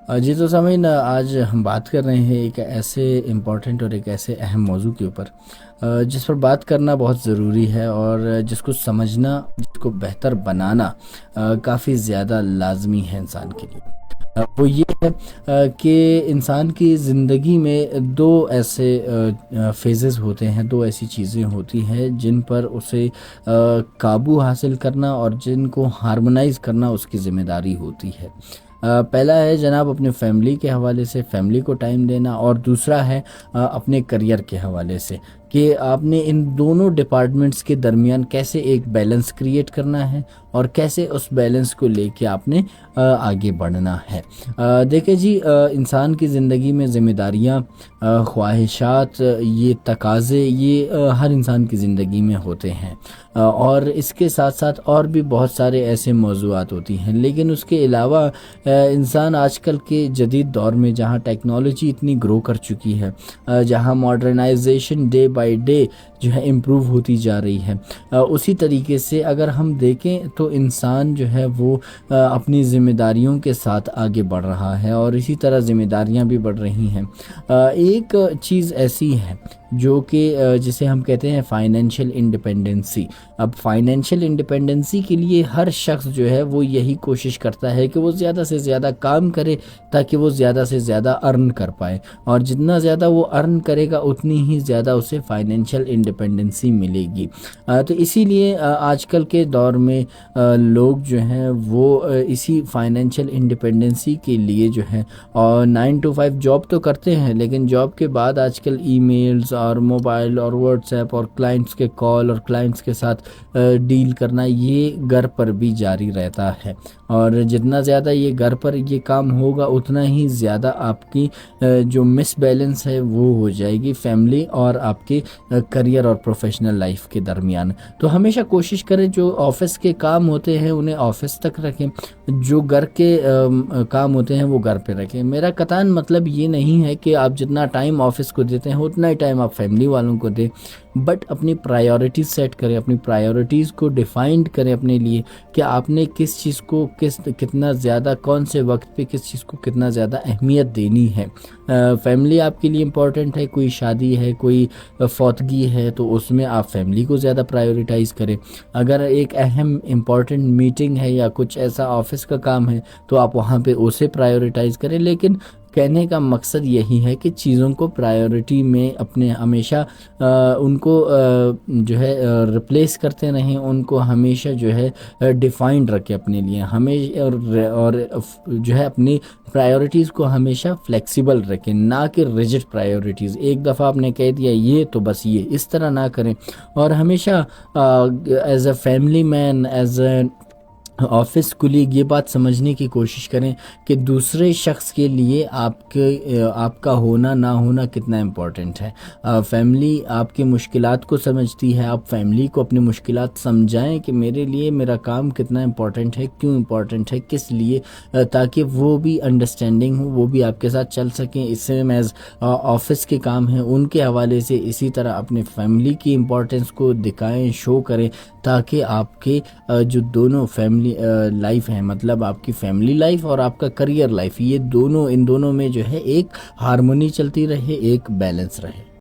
جی تو سامعین، آج ہم بات کر رہے ہیں ایک ایسے امپورٹنٹ اور ایک ایسے اہم موضوع کے اوپر جس پر بات کرنا بہت ضروری ہے، اور جس کو سمجھنا، جس کو بہتر بنانا کافی زیادہ لازمی ہے انسان کے لیے۔ وہ یہ ہے کہ انسان کی زندگی میں دو ایسے فیزز ہوتے ہیں، دو ایسی چیزیں ہوتی ہیں جن پر اسے قابو حاصل کرنا اور جن کو ہارمونائز کرنا اس کی ذمہ داری ہوتی ہے۔ پہلا ہے جناب اپنے فیملی کے حوالے سے، فیملی کو ٹائم دینا، اور دوسرا ہے اپنے کریئر کے حوالے سے، کہ آپ نے ان دونوں ڈپارٹمنٹس کے درمیان کیسے ایک بیلنس کریٹ کرنا ہے اور کیسے اس بیلنس کو لے کے آپ نے آگے بڑھنا ہے۔ دیکھیں جی، انسان کی زندگی میں ذمہ داریاں، خواہشات، یہ تقاضے، یہ ہر انسان کی زندگی میں ہوتے ہیں، اور اس کے ساتھ ساتھ اور بھی بہت سارے ایسے موضوعات ہوتی ہیں، لیکن اس کے علاوہ انسان آج کل کے جدید دور میں جہاں ٹیکنالوجی اتنی گرو کر چکی ہے، جہاں ماڈرنائزیشن ڈے بائی ڈے جو ہے امپروو ہوتی جا رہی ہے، اسی طریقے سے اگر ہم دیکھیں تو انسان جو ہے وہ اپنی ذمہ داریوں کے ساتھ آگے بڑھ رہا ہے، اور اسی طرح ذمہ داریاں بھی بڑھ رہی ہیں۔ ایک چیز ایسی ہے جو کہ جسے ہم کہتے ہیں فائنینشیل انڈیپینڈنسی۔ اب فائنینشیل انڈیپینڈنسی کے لیے ہر شخص جو ہے وہ یہی کوشش کرتا ہے کہ وہ زیادہ سے زیادہ کام کرے تاکہ وہ زیادہ سے زیادہ ارن کر پائے، اور جتنا زیادہ وہ ارن کرے گا اتنی ہی زیادہ اسے فائنینشیل انڈیپینڈنسی ملے گی۔ تو اسی لیے آج کل کے دور میں لوگ جو ہیں وہ اسی فائنینشیل انڈیپینڈنسی کے لیے جو ہے 9 to 5 جاب تو کرتے ہیں، لیکن جاب کے بعد آج کل ای میلز اور موبائل اور واٹس ایپ اور کلائنٹس کے کال اور کلائنٹس کے ساتھ ڈیل کرنا، یہ گھر پر بھی جاری رہتا ہے، اور جتنا زیادہ یہ گھر پر یہ کام ہوگا اتنا ہی زیادہ آپ کی جو مس بیلنس ہے وہ ہو جائے گی فیملی اور آپ کے کریئر اور پروفیشنل لائف کے درمیان۔ تو ہمیشہ کوشش کریں جو آفس کے کام ہوتے ہیں انہیں آفس تک رکھیں، جو گھر کے کام ہوتے ہیں وہ گھر پہ رکھیں۔ میرا قطعاً مطلب یہ نہیں ہے کہ آپ جتنا ٹائم آفس کو دیتے ہیں اتنا ہی ٹائم آپ فیملی والوں کو دیں، بٹ اپنی پرائیورٹیز سیٹ کریں، اپنی پرائیورٹیز کو ڈیفائنڈ کریں اپنے لیے کہ آپ نے کس چیز کو کتنا زیادہ، کون سے وقت پہ کس چیز کو کتنا زیادہ اہمیت دینی ہے۔ فیملی آپ کے لیے امپورٹنٹ ہے، کوئی شادی ہے، کوئی فوتگی ہے تو اس میں آپ فیملی کو زیادہ پرائیورٹائز کریں۔ اگر ایک اہم امپورٹنٹ میٹنگ ہے یا کچھ ایسا آفس کا کام ہے تو آپ وہاں پہ اسے پرائیورٹائز کریں، لیکن کہنے کا مقصد یہی ہے کہ چیزوں کو پرائیورٹی میں اپنے ہمیشہ ان کو جو ہے ریپلیس کرتے رہیں، ان کو ہمیشہ جو ہے ڈیفائنڈ رکھیں اپنے لیے، ہمیشہ اور جو ہے اپنی پرائیورٹیز کو ہمیشہ فلیکسیبل رکھیں، نہ کہ ریجڈ پرائیورٹیز۔ ایک دفعہ آپ نے کہہ دیا یہ تو بس یہ، اس طرح نہ کریں، اور ہمیشہ as a family man, as A office colleague یہ بات سمجھنے کی کوشش کریں کہ دوسرے شخص کے لیے آپ کا ہونا نہ ہونا کتنا امپورٹنٹ ہے۔ فیملی آپ کی مشکلات کو سمجھتی ہے، آپ فیملی کو اپنی مشکلات سمجھائیں کہ میرے لیے میرا کام کتنا امپورٹنٹ ہے، کیوں امپورٹنٹ ہے، کس لیے، تاکہ وہ بھی انڈرسٹینڈنگ ہو، وہ بھی آپ کے ساتھ چل سکیں۔ اس سے میز آفس کے کام ہیں ان کے حوالے سے اسی طرح اپنے فیملی کی امپورٹنس کو دکھائیں، شو کریں، تاکہ آپ کے جو دونوں فیملی لائف ہے، مطلب آپ کی فیملی لائف اور آپ کا کریئر لائف، یہ دونوں، ان دونوں میں جو ہے ایک ہارمونی چلتی رہے، ایک بیلنس رہے۔